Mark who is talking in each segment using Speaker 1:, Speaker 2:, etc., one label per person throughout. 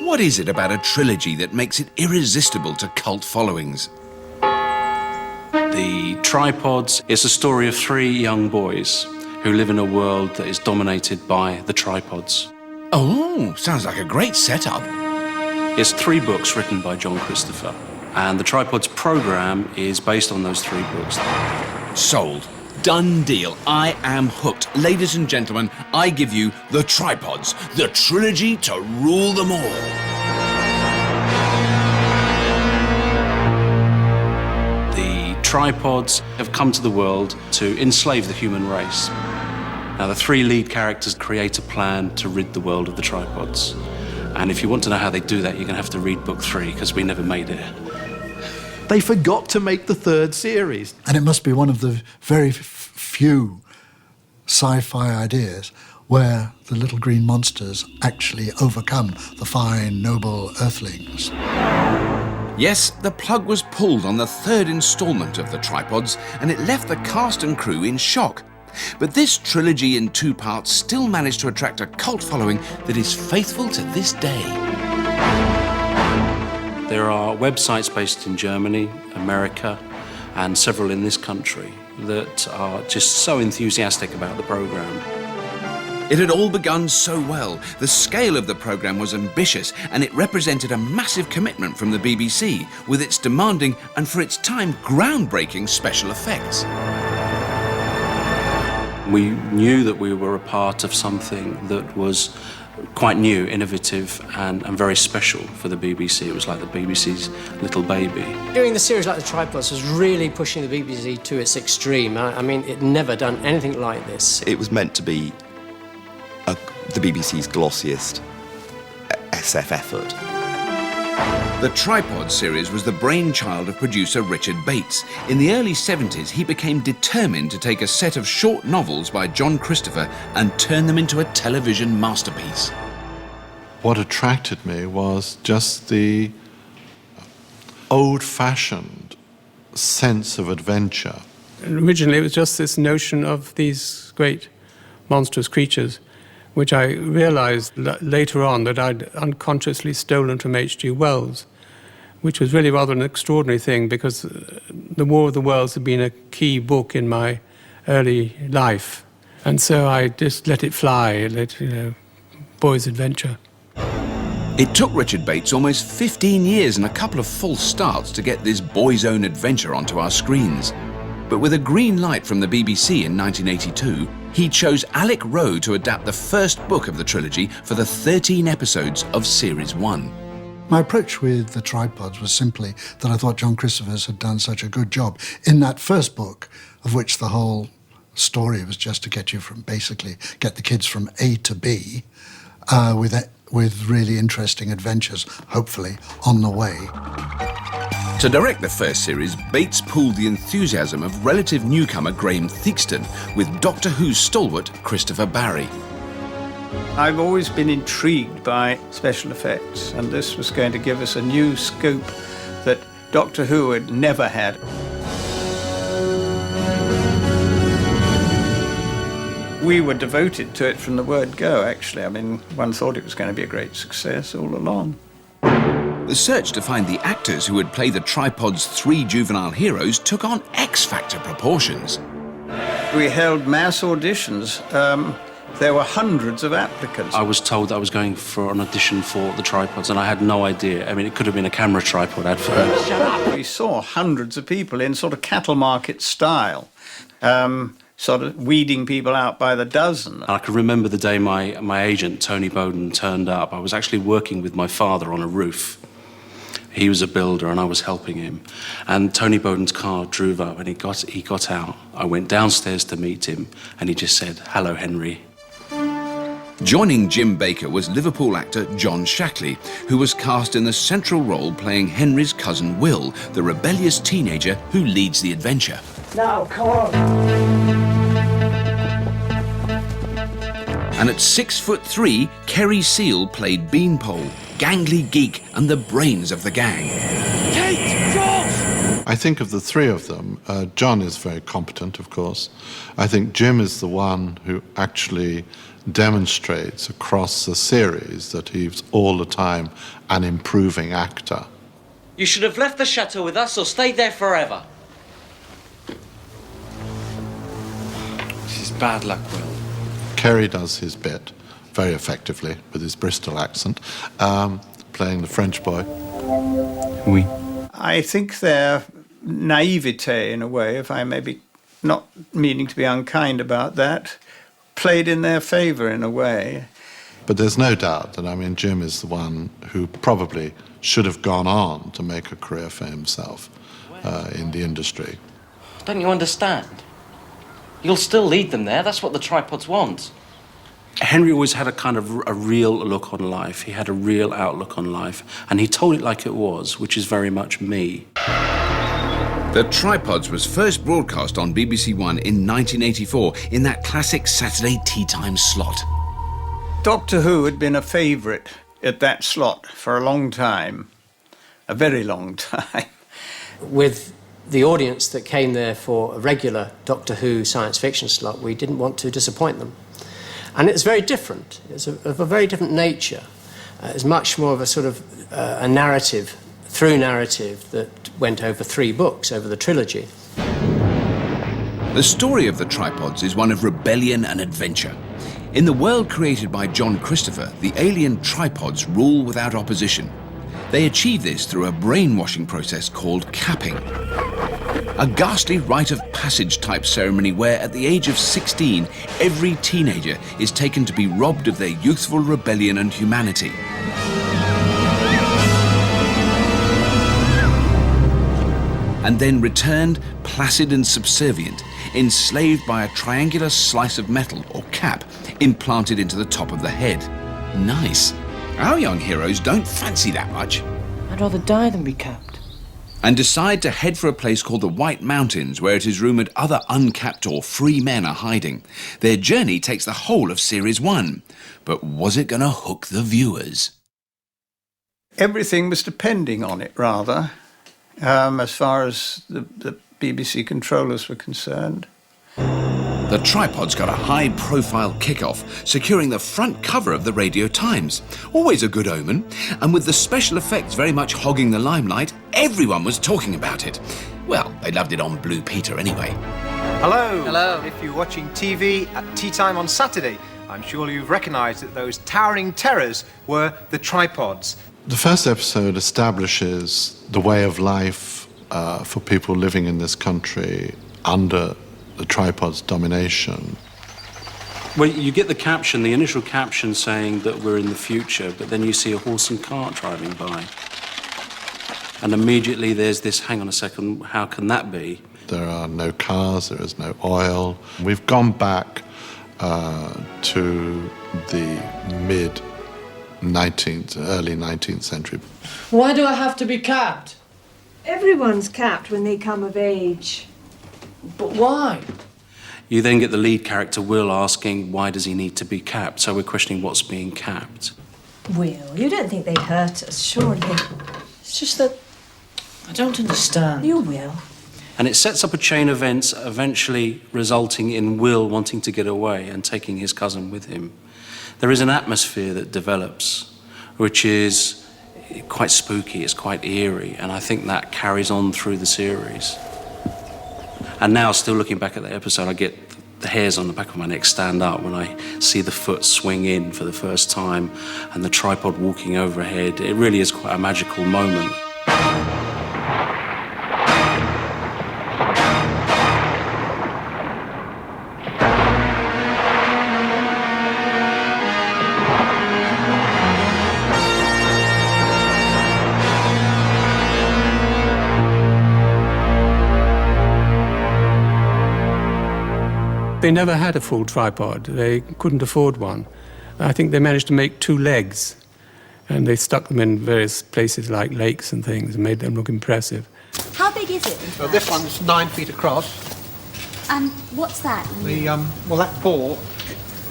Speaker 1: What is it about a trilogy that makes it irresistible to cult followings?
Speaker 2: The Tripods is a story of three young boys who live in a world that is dominated by the tripods.
Speaker 1: Oh, sounds like a great setup.
Speaker 2: It's 3 books written by John Christopher, and the Tripods program is based on those 3 books.
Speaker 1: Sold. Done deal. I am hooked. Ladies and gentlemen, I give you The Tripods, the trilogy to rule them all.
Speaker 2: The Tripods have come to the world to enslave the human race. Now, the 3 lead characters create a plan to rid the world of the Tripods. And if you want to know how they do that, you're going to have to read book 3, because we never made it.
Speaker 3: They forgot to make the 3rd series.
Speaker 4: And it must be one of the very few sci-fi ideas where the little green monsters actually overcome the fine, noble earthlings.
Speaker 1: Yes, the plug was pulled on the 3rd installment of The Tripods, and it left the cast and crew in shock. But this trilogy in 2 parts still managed to attract a cult following that is faithful to this day.
Speaker 2: There are websites based in Germany, America, and several in this country that are just so enthusiastic about the program.
Speaker 1: It had all begun so well. The scale of the programme was ambitious, and it represented a massive commitment from the BBC, with its demanding and, for its time, groundbreaking special effects.
Speaker 2: We knew that we were a part of something that was quite new, innovative, and very special for the BBC. It was like the BBC's little baby.
Speaker 5: Doing the series like The Tripods was really pushing the BBC to its extreme. I mean, it'd never done anything like this.
Speaker 6: It was meant to be the BBC's glossiest SF effort.
Speaker 1: The Tripod series was the brainchild of producer Richard Bates. In the early 70s, he became determined to take a set of short novels by John Christopher and turn them into a television masterpiece.
Speaker 7: What attracted me was just the old-fashioned sense of adventure.
Speaker 8: Originally, it was just this notion of these great monstrous creatures, which I realised later on that I'd unconsciously stolen from H.G. Wells, which was really rather an extraordinary thing, because The War of the Worlds had been a key book in my early life. And so I just let it fly, boy's adventure.
Speaker 1: It took Richard Bates almost 15 years and a couple of false starts to get this boy's own adventure onto our screens. But with a green light from the BBC in 1982, he chose Alec Rowe to adapt the first book of the trilogy for the 13 episodes of Series 1.
Speaker 4: My approach with The Tripods was simply that I thought John Christopher's had done such a good job in that first book, of which the whole story was just to get the kids from A to B, with really interesting adventures, hopefully, on the way.
Speaker 1: To direct the first series, Bates pooled the enthusiasm of relative newcomer Graham Theakston with Doctor Who's stalwart Christopher Barry.
Speaker 9: I've always been intrigued by special effects, and this was going to give us a new scope that Doctor Who had never had. We were devoted to it from the word go, actually. I mean, one thought it was going to be a great success all along.
Speaker 1: The search to find the actors who would play the Tripod's 3 juvenile heroes took on X-Factor proportions.
Speaker 9: We held mass auditions. There were hundreds of applicants.
Speaker 2: I was told I was going for an audition for the Tripods, and I had no idea. I mean, it could have been a camera tripod advert.
Speaker 9: Shut up! We saw hundreds of people in sort of cattle market style, sort of weeding people out by the dozen.
Speaker 2: I can remember the day my agent, Tony Bowden, turned up. I was actually working with my father on a roof. He was a builder and I was helping him. And Tony Bowden's car drove up and he got out. I went downstairs to meet him and he just said, "Hello, Henry."
Speaker 1: Joining Jim Baker was Liverpool actor John Shackley, who was cast in the central role playing Henry's cousin Will, the rebellious teenager who leads the adventure.
Speaker 5: Now, come on.
Speaker 1: And at 6'3", Kerry Seal played Beanpole, gangly geek and the brains of the gang.
Speaker 5: Kate, George!
Speaker 7: I think of the three of them, John is very competent, of course. I think Jim is the one who actually demonstrates across the series that he's all the time an improving actor.
Speaker 10: You should have left the chateau with us or stayed there forever. This is bad luck, Will.
Speaker 7: Kerry does his bit very effectively with his Bristol accent, playing the French boy.
Speaker 10: Oui.
Speaker 9: I think their naivete, in a way, if I may be not meaning to be unkind about that, played in their favour in a way.
Speaker 7: But there's no doubt that, I mean, Jim is the one who probably should have gone on to make a career for himself in the industry.
Speaker 10: Don't you understand? You'll still lead them there. That's what the tripods want.
Speaker 2: Henry always had a kind of a real look on life. He had a real outlook on life, and he told it like it was, which is very much me.
Speaker 1: The Tripods was first broadcast on BBC One in 1984 in that classic Saturday tea time slot.
Speaker 9: Doctor Who had been a favourite at that slot for a long time, a very long time.
Speaker 5: With the audience that came there for a regular Doctor Who science fiction slot, we didn't want to disappoint them. And it's very different. It's of a very different nature. It's much more of a sort of a narrative, through narrative that went over 3 books, over the trilogy.
Speaker 1: The story of the Tripods is one of rebellion and adventure. In the world created by John Christopher, the alien tripods rule without opposition. They achieve this through a brainwashing process called capping. A ghastly rite of passage type ceremony where at the age of 16, every teenager is taken to be robbed of their youthful rebellion and humanity. And then returned placid and subservient, enslaved by a triangular slice of metal or cap implanted into the top of the head. Nice. Our young heroes don't fancy that much.
Speaker 10: I'd rather die than be capped.
Speaker 1: And decide to head for a place called the White Mountains, where it is rumoured other uncapped or free men are hiding. Their journey takes the whole of Series 1. But was it going to hook the viewers?
Speaker 9: Everything was depending on it, rather, as far as the BBC controllers were concerned.
Speaker 1: The Tripods got a high-profile kick-off, securing the front cover of the Radio Times. Always a good omen, and with the special effects very much hogging the limelight, everyone was talking about it. Well, they loved it on Blue Peter anyway.
Speaker 11: Hello.
Speaker 10: Hello.
Speaker 11: If you're watching TV at tea time on Saturday, I'm sure you've recognised that those towering terrors were the Tripods.
Speaker 7: The first episode establishes the way of life for people living in this country under the Tripod's domination.
Speaker 2: Well, you get the caption, the initial caption saying that we're in the future, but then you see a horse and cart driving by. And immediately there's this, hang on a second, how can that be?
Speaker 7: There are no cars, there is no oil. We've gone back to the early 19th century.
Speaker 12: Why do I have to be capped?
Speaker 13: Everyone's capped when they come of age.
Speaker 12: But why?
Speaker 2: You then get the lead character, Will, asking, why does he need to be capped? So we're questioning what's being capped.
Speaker 13: Will, you don't think they'd hurt us, surely?
Speaker 12: It's just that I don't understand.
Speaker 13: You will.
Speaker 2: And it sets up a chain of events eventually resulting in Will wanting to get away and taking his cousin with him. There is an atmosphere that develops, which is quite spooky, it's quite eerie, and I think that carries on through the series. And now, still looking back at that episode, I get the hairs on the back of my neck stand up when I see the foot swing in for the first time and the tripod walking overhead. It really is quite a magical moment.
Speaker 8: They never had a full tripod. They couldn't afford one. I think they managed to make 2 legs, and they stuck them in various places like lakes and things and made them look impressive.
Speaker 14: How big is it?
Speaker 11: Well, this one's 9 feet across.
Speaker 14: And what's that?
Speaker 11: Well, that ball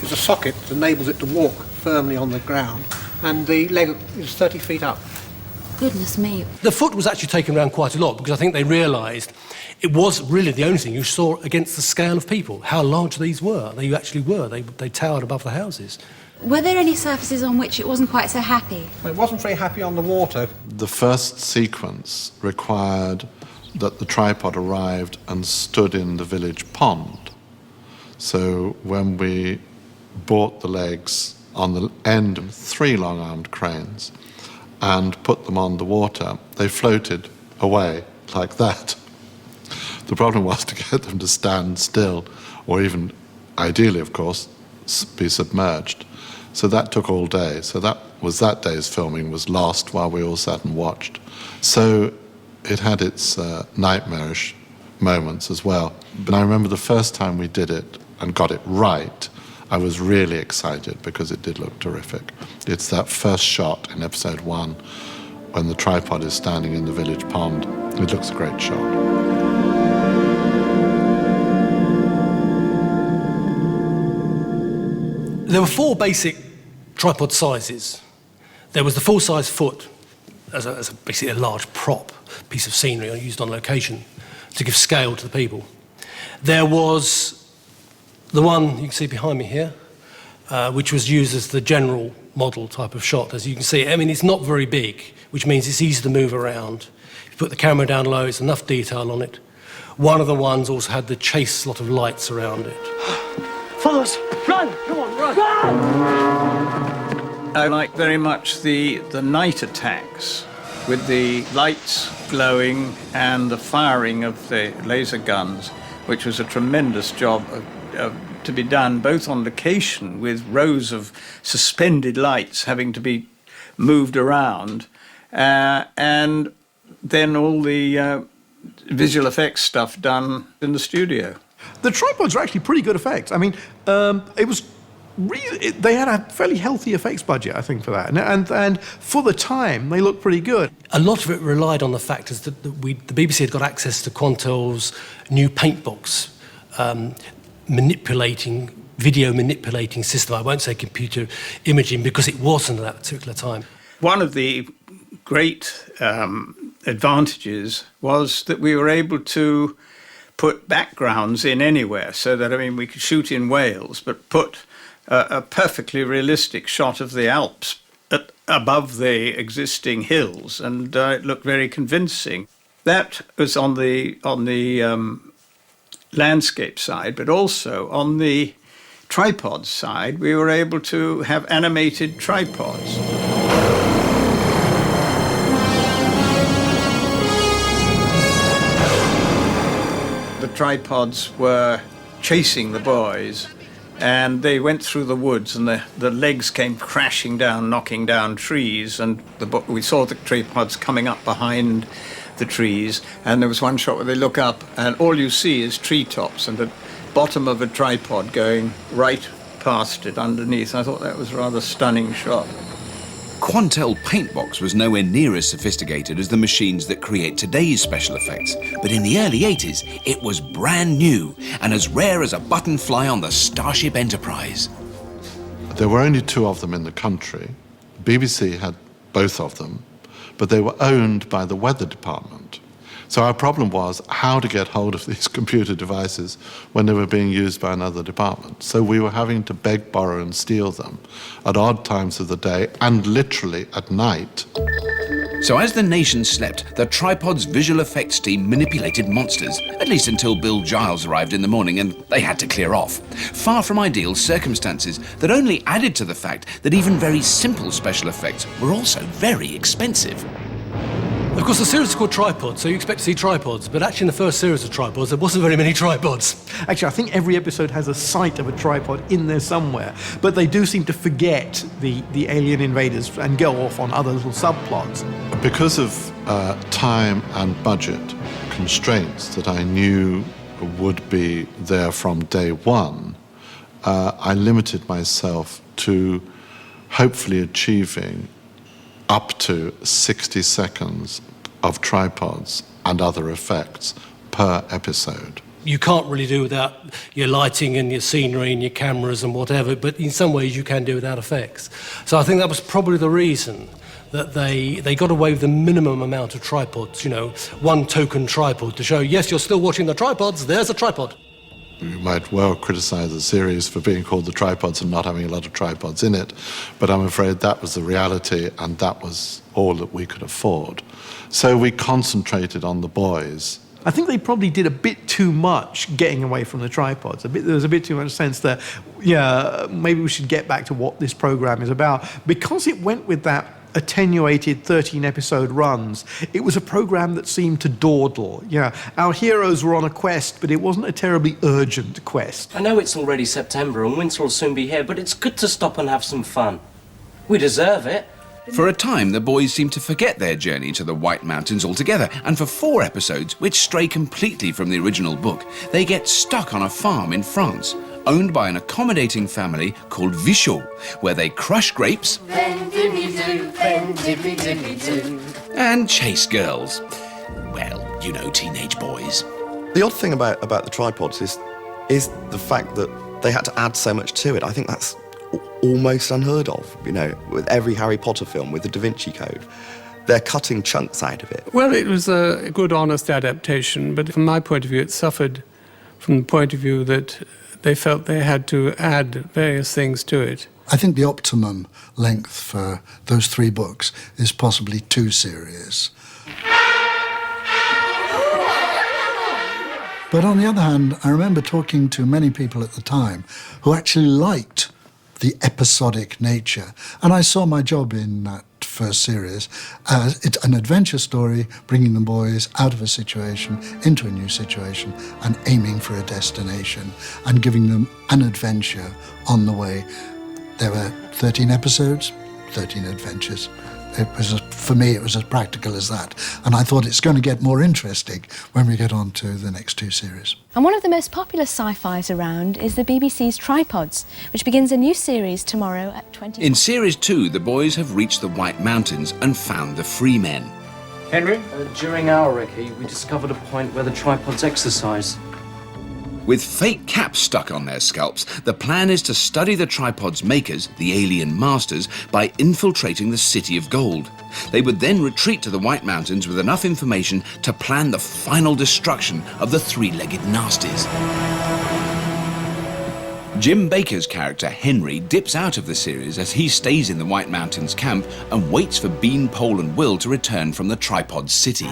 Speaker 11: is a socket that enables it to walk firmly on the ground, and the leg is 30 feet up.
Speaker 12: Goodness me.
Speaker 15: The foot was actually taken around quite a lot because I think they realised it was really the only thing you saw against the scale of people, how large these were. They actually were. They towered above the houses.
Speaker 14: Were there any surfaces on which it wasn't quite so happy?
Speaker 11: It wasn't very happy on the water.
Speaker 7: The first sequence required that the tripod arrived and stood in the village pond. So when we brought the legs on the end of 3 long-armed cranes and put them on the water, they floated away like that. The problem was to get them to stand still, or even, ideally, of course, be submerged. So that took all day. So that day's filming was lost while we all sat and watched. So it had its nightmarish moments as well. But I remember the first time we did it and got it right, I was really excited because it did look terrific. It's that first shot in episode 1 when the tripod is standing in the village pond. It looks a great shot.
Speaker 15: There were 4 basic tripod sizes. There was the full-size foot as basically a large prop piece of scenery used on location to give scale to the people. There was the one you can see behind me here, which was used as the general model type of shot. As you can see, I mean, it's not very big, which means it's easy to move around. If you put the camera down low, it's enough detail on it. One of the ones also had the chase lot of lights around it.
Speaker 12: Follow us! Run! Come on, run!
Speaker 9: I like very much the night attacks with the lights glowing and the firing of the laser guns, which was a tremendous job to be done both on location with rows of suspended lights having to be moved around, and then all the visual effects stuff done in the studio.
Speaker 3: The tripods are actually pretty good effects. I mean, it was really, they had a fairly healthy effects budget, I think, for that. And for the time, they looked pretty good.
Speaker 15: A lot of it relied on the fact is that the BBC had got access to Quantel's new paint box, video manipulating system. I won't say computer imaging because it wasn't at that particular time.
Speaker 9: One of the great advantages was that we were able to put backgrounds in anywhere, so that, I mean, we could shoot in Wales, but put a perfectly realistic shot of the Alps above the existing hills, and it looked very convincing. That was on the landscape side, but also on the tripod side, we were able to have animated tripods. The tripods were chasing the boys, and they went through the woods, and the legs came crashing down, knocking down trees, and we saw the tripods coming up behind the trees, and there was one shot where they look up, and all you see is treetops and the bottom of a tripod going right past it underneath. I thought that was a rather stunning shot.
Speaker 1: Quantel Paintbox was nowhere near as sophisticated as the machines that create today's special effects, but in the early 80s, it was brand new and as rare as a button fly on the Starship Enterprise.
Speaker 7: There were only 2 of them in the country. BBC had both of them, but they were owned by the weather department. So our problem was how to get hold of these computer devices when they were being used by another department. So we were having to beg, borrow, and steal them at odd times of the day and literally at night.
Speaker 1: So as the nation slept, the tripod's visual effects team manipulated monsters, at least until Bill Giles arrived in the morning and they had to clear off. Far from ideal circumstances that only added to the fact that even very simple special effects were also very expensive.
Speaker 15: Of course, the series is called Tripods, so you expect to see tripods, but actually in the first series of tripods, there wasn't very many tripods.
Speaker 3: Actually, I think every episode has a sight of a tripod in there somewhere, but they do seem to forget the alien invaders and go off on other little subplots.
Speaker 7: Because of time and budget constraints that I knew would be there from day one, I limited myself to hopefully achieving up to 60 seconds of tripods and other effects per episode.
Speaker 15: You can't really do without your lighting and your scenery and your cameras and whatever, but in some ways you can do without effects. So I think that was probably the reason that they got away with the minimum amount of tripods, you know, one token tripod to show, yes, you're still watching the tripods, there's a tripod.
Speaker 7: You might well criticize the series for being called The Tripods and not having a lot of tripods in it, but I'm afraid that was the reality and that was all that we could afford. So we concentrated on the boys.
Speaker 3: I think they probably did a bit too much getting away from the tripods. There was a bit too much sense that, yeah, maybe we should get back to what this program is about. Because it went with that attenuated 13-episode runs, it was a program that seemed to dawdle. Yeah, our heroes were on a quest, but it wasn't a terribly urgent quest.
Speaker 10: I know it's already September and winter will soon be here, but it's good to stop and have some fun. We deserve it.
Speaker 1: For a time, the boys seem to forget their journey to the White Mountains altogether, and for 4 episodes, which stray completely from the original book, they get stuck on a farm in France, owned by an accommodating family called Vichot, where they crush grapes and chase girls. Well, you know, teenage boys.
Speaker 6: The odd thing about the tripods is the fact that they had to add so much to it. I think that's almost unheard of, you know, with every Harry Potter film, with the Da Vinci Code. They're cutting chunks out of it.
Speaker 8: Well, it was a good, honest adaptation, but from my point of view, it suffered from the point of view that they felt they had to add various things to it.
Speaker 4: I think the optimum length for those 3 books is possibly 2 series. But on the other hand, I remember talking to many people at the time who actually liked the episodic nature. And I saw my job in that first series as it's an adventure story, bringing the boys out of a situation into a new situation and aiming for a destination and giving them an adventure on the way. There were 13 episodes, 13 adventures. It was, for me, it was as practical as that. And I thought it's going to get more interesting when we get on to the next 2 series.
Speaker 16: And one of the most popular sci-fis around is the BBC's Tripods, which begins a new series tomorrow at 20.
Speaker 1: In Series 2, the boys have reached the White Mountains and found the free men.
Speaker 11: Henry?
Speaker 10: During our recce, we discovered a point where the tripods exercise.
Speaker 1: With fake caps stuck on their scalps, the plan is to study the tripod's makers, the alien masters, by infiltrating the City of Gold. They would then retreat to the White Mountains with enough information to plan the final destruction of the 3-legged nasties. Jim Baker's character, Henry, dips out of the series as he stays in the White Mountains camp and waits for Bean, Pole and Will to return from the tripod city.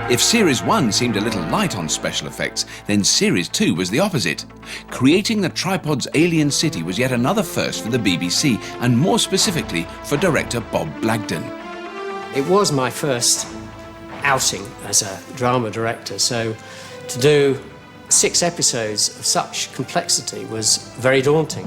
Speaker 1: If Series 1 seemed a little light on special effects, then Series 2 was the opposite. Creating the tripod's alien city was yet another first for the BBC, and more specifically for director Bob Blagden.
Speaker 5: It was my first outing as a drama director, so to do 6 episodes of such complexity was very daunting.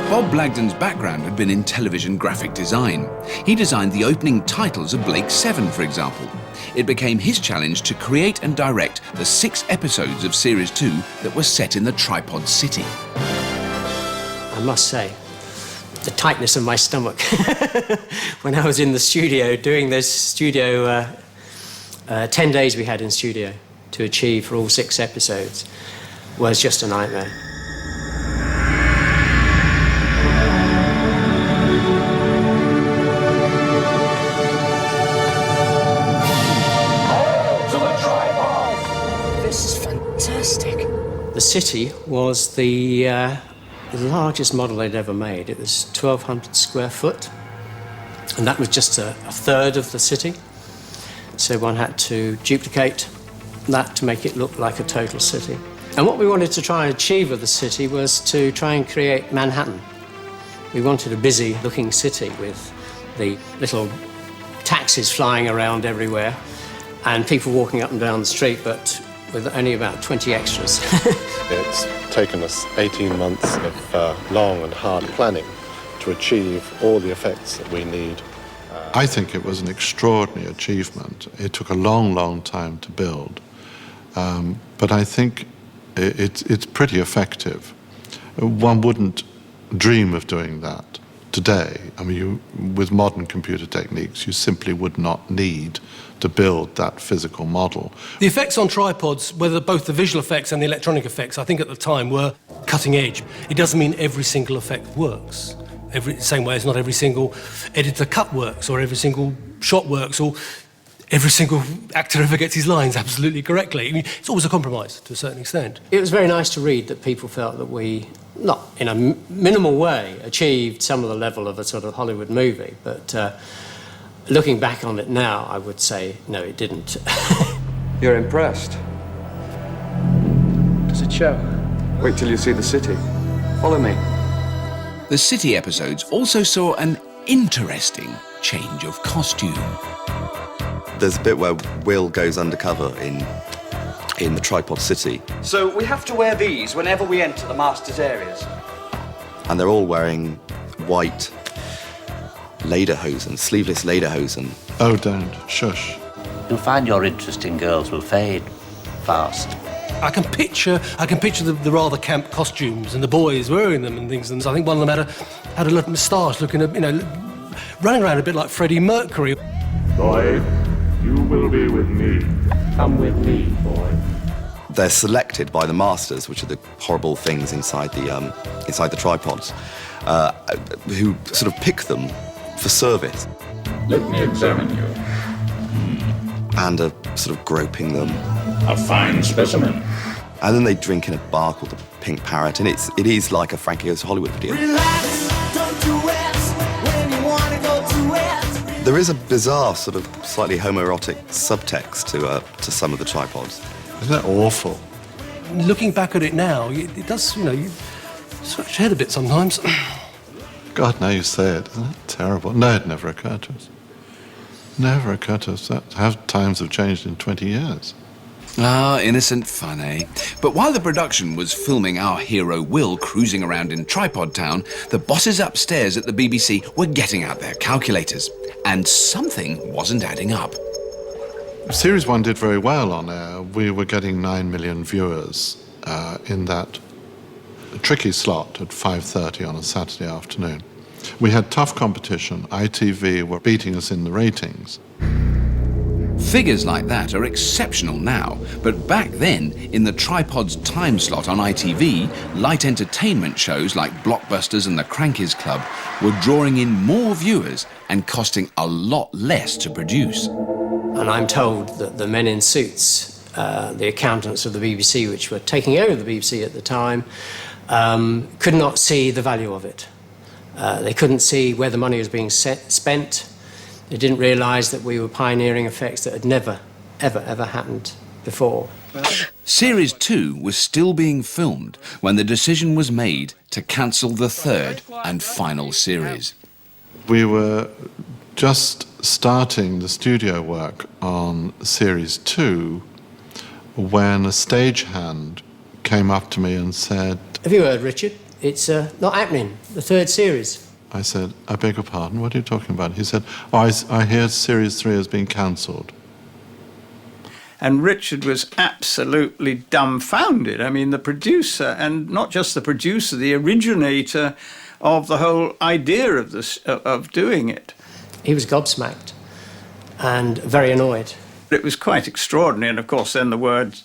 Speaker 1: Bob Blagden's background had been in television graphic design. He designed the opening titles of Blake 7, for example. It became his challenge to create and direct the 6 episodes of Series 2 that were set in the tripod city.
Speaker 5: I must say, the tightness of my stomach when I was in the studio doing this studio 10 days we had in studio to achieve for all 6 episodes was just a nightmare. The city was the largest model they'd ever made. It was 1,200 square foot, and that was just a third of the city. So one had to duplicate that to make it look like a total city. And what we wanted to try and achieve with the city was to try and create Manhattan. We wanted a busy-looking city with the little taxis flying around everywhere and people walking up and down the street, but with only about 20 extras.
Speaker 7: It's taken us 18 months of long and hard planning to achieve all the effects that we need. I think it was an extraordinary achievement. It took a long, long time to build, but I think it's pretty effective. One wouldn't dream of doing that today. I mean, with modern computer techniques, you simply would not need to build that physical model.
Speaker 15: The effects on tripods, whether both the visual effects and the electronic effects, I think at the time were cutting edge. It doesn't mean every single effect works, Same way as not every single editor cut works, or every single shot works, or every single actor ever gets his lines absolutely correctly. I mean, it's always a compromise to a certain extent.
Speaker 5: It was very nice to read that people felt that we, not in a minimal way, achieved some of the level of a sort of Hollywood movie, but looking back on it now, I would say, no, it didn't.
Speaker 17: You're impressed?
Speaker 18: Does it show?
Speaker 17: Wait till you see the city. Follow me.
Speaker 1: The city episodes also saw an interesting change of costume.
Speaker 6: There's a bit where Will goes undercover in the Tripod City.
Speaker 18: So we have to wear these whenever we enter the Master's areas.
Speaker 6: And they're all wearing white lederhosen, sleeveless lederhosen.
Speaker 7: Oh, don't. Shush.
Speaker 19: You'll find your interest in girls will fade fast.
Speaker 15: I can picture the rather camp costumes and the boys wearing them and things. And I think one of them had a little moustache, looking, running around a bit like Freddie Mercury.
Speaker 20: Boy, you will be with me. Come with me, boy.
Speaker 6: They're selected by the masters, which are the horrible things inside the tripods, who sort of pick them for service.
Speaker 20: Let me examine you.
Speaker 6: And are sort of groping them.
Speaker 20: A fine specimen.
Speaker 6: And then they drink in a bar called the Pink Parrot, and it is like a Frankie Goes to Hollywood video.
Speaker 21: Relax, don't do it when you want to go to it.
Speaker 6: There is a bizarre sort of slightly homoerotic subtext to some of the tripods.
Speaker 7: Isn't that awful?
Speaker 15: Looking back at it now, it does, you scratch your head a bit sometimes.
Speaker 7: God, now you say it. Isn't that terrible? No, it never occurred to us. Never occurred to us that how times have changed in 20 years.
Speaker 1: Ah, innocent fun, eh? But while the production was filming our hero Will cruising around in Tripod Town, the bosses upstairs at the BBC were getting out their calculators. And something wasn't adding up.
Speaker 7: Series 1 did very well on air. We were getting 9 million viewers in that tricky slot at 5:30 on a Saturday afternoon. We had tough competition. ITV were beating us in the ratings.
Speaker 1: Figures like that are exceptional now, but back then, in the Tripod's time slot on ITV, light entertainment shows like Blockbusters and the Crankies Club were drawing in more viewers and costing a lot less to produce.
Speaker 5: And I'm told that the men in suits, the accountants of the BBC, which were taking over the BBC at the time, could not see the value of it. They couldn't see where the money was being spent. They didn't realise that we were pioneering effects that had never, ever happened before.
Speaker 1: Series 2 was still being filmed when the decision was made to cancel the third and final series.
Speaker 7: We were just starting the studio work on Series 2 when a stagehand came up to me and said,
Speaker 5: "Have you heard, Richard? It's not happening, the third series."
Speaker 7: I said, "I beg your pardon, what are you talking about?" He said, "Oh, I hear Series 3 has been cancelled."
Speaker 9: And Richard was absolutely dumbfounded. I mean, the producer, and not just the producer, the originator of the whole idea of this, of doing it.
Speaker 5: He was gobsmacked and very annoyed.
Speaker 9: It was quite extraordinary, and of course then the word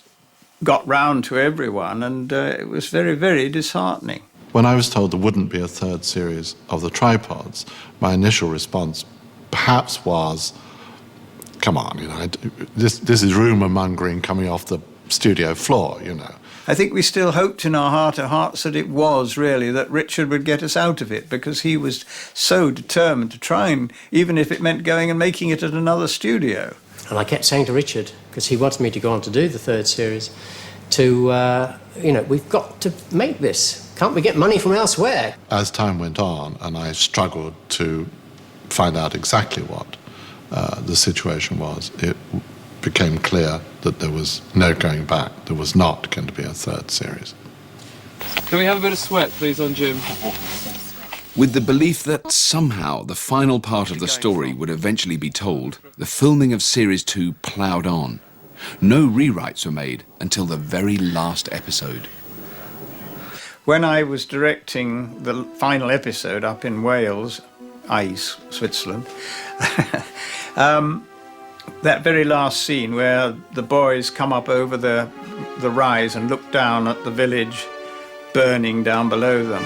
Speaker 9: got round to everyone, and it was very, very disheartening.
Speaker 7: When I was told there wouldn't be a third series of the Tripods, my initial response perhaps was, come on, this is rumour mongering coming off the studio floor,
Speaker 9: I think we still hoped in our heart of hearts that it was really, that Richard would get us out of it, because he was so determined to try, and even if it meant going and making it at another studio.
Speaker 5: And I kept saying to Richard, because he wanted me to go on to do the third series, we've got to make this. Can't we get money from elsewhere?
Speaker 7: As time went on, and I struggled to find out exactly what the situation was, it became clear that there was no going back. There was not going to be a third series.
Speaker 18: Can we have a bit of sweat, please, on Jim?
Speaker 1: With the belief that somehow the final part of the story would eventually be told, the filming of Series 2 ploughed on. No rewrites were made until the very last episode.
Speaker 9: When I was directing the final episode up in Wales, Switzerland, that very last scene where the boys come up over the rise and look down at the village burning down below them.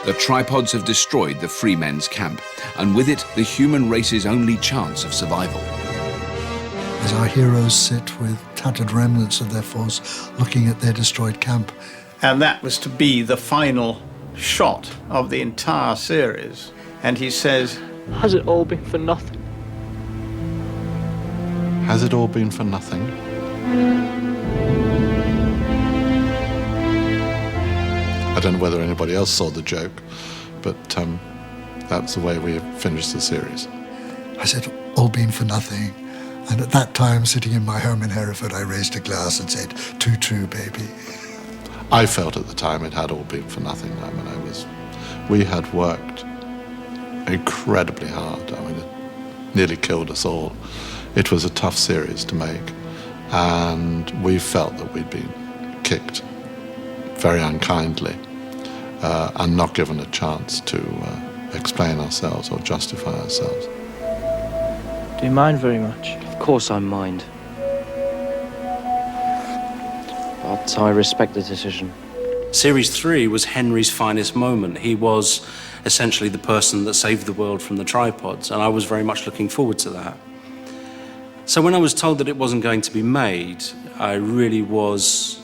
Speaker 1: The tripods have destroyed the free men's camp, and with it, the human race's only chance of survival.
Speaker 4: As our heroes sit with tattered remnants of their force, looking at their destroyed camp.
Speaker 9: And that was to be the final shot of the entire series. And he says,
Speaker 13: "Has it all been for nothing?"
Speaker 7: Has it all been for nothing? I don't know whether anybody else saw the joke, but that's the way we finished the series.
Speaker 4: Has it all been for nothing? And at that time, sitting in my home in Hereford, I raised a glass and said, "Too true, baby."
Speaker 7: I felt at the time it had all been for nothing. I mean, we had worked incredibly hard. I mean, it nearly killed us all. It was a tough series to make, and we felt that we'd been kicked very unkindly and not given a chance to explain ourselves or justify ourselves.
Speaker 13: Do you mind very much?
Speaker 10: Of course I mind. But I respect the decision.
Speaker 2: Series 3 was Henry's finest moment. He was essentially the person that saved the world from the tripods, and I was very much looking forward to that. So when I was told that it wasn't going to be made, I really was...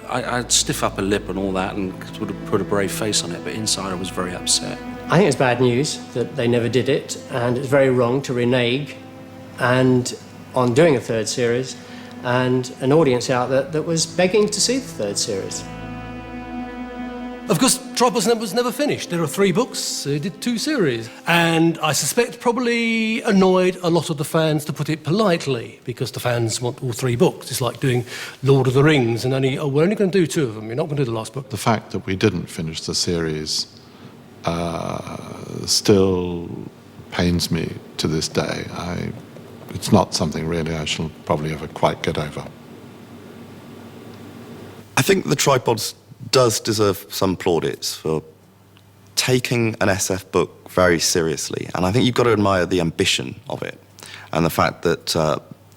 Speaker 2: I'd stiff up a lip and all that and sort of put a brave face on it, but inside I was very upset.
Speaker 5: I think it's bad news that they never did it, and it's very wrong to renege and on doing a third series, and an audience out there that was begging to see the third series.
Speaker 15: Of course, Tripods was never finished. There are 3 books, they did 2 series. And I suspect probably annoyed a lot of the fans, to put it politely, because the fans want all 3 books. It's like doing Lord of the Rings and we're only going to do 2 of them. You're not going to do the last book.
Speaker 7: The fact that we didn't finish the series still pains me to this day. It's not something really I shall probably ever quite get over.
Speaker 6: I think the Tripods does deserve some plaudits for taking an SF book very seriously, and I think you've got to admire the ambition of it and the fact that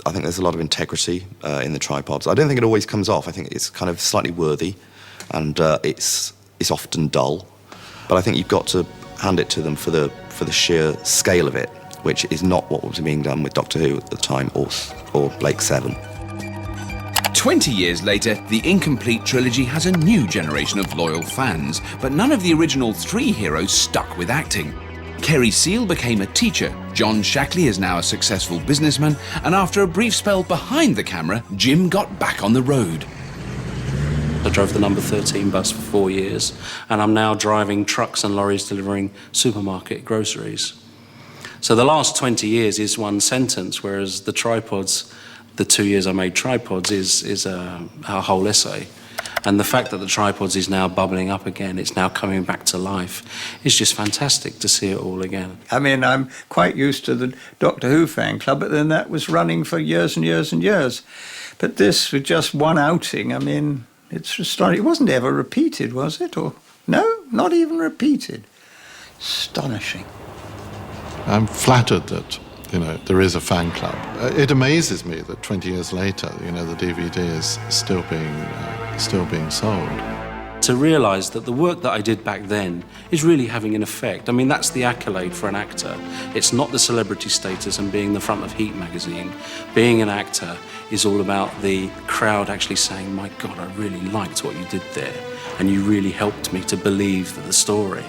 Speaker 6: I think there's a lot of integrity in the Tripods. I don't think it always comes off. I think it's kind of slightly worthy, and it's often dull, but I think you've got to hand it to them for the sheer scale of it, which is not what was being done with Doctor Who at the time or Blake 7.
Speaker 1: 20 years later, the incomplete trilogy has a new generation of loyal fans, but none of the original 3 heroes stuck with acting. Kerry Seal became a teacher, John Shackley is now a successful businessman, and after a brief spell behind the camera, Jim got back on the road.
Speaker 2: I drove the number 13 bus for 4 years, and I'm now driving trucks and lorries delivering supermarket groceries. So the last 20 years is one sentence, whereas the Tripods, the 2 years I made Tripods, is a whole essay. And the fact that the Tripods is now bubbling up again, it's now coming back to life, is just fantastic to see it all again.
Speaker 9: I mean, I'm quite used to the Doctor Who fan club, but then that was running for years and years and years. But this, with just one outing, I mean, it's astonishing. It wasn't ever repeated, was it? Or no, not even repeated. Astonishing.
Speaker 7: I'm flattered that, there is a fan club. It amazes me that 20 years later, the DVD is still being sold.
Speaker 2: To realise that the work that I did back then is really having an effect. I mean, that's the accolade for an actor. It's not the celebrity status and being the front of Heat magazine. Being an actor is all about the crowd actually saying, "My God, I really liked what you did there, and you really helped me to believe that the story."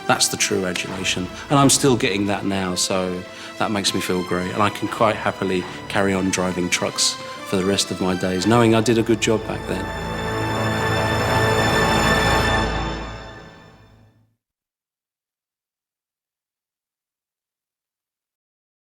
Speaker 2: That's the true adulation, and I'm still getting that now, so that makes me feel great, and I can quite happily carry on driving trucks for the rest of my days, knowing I did a good job back then.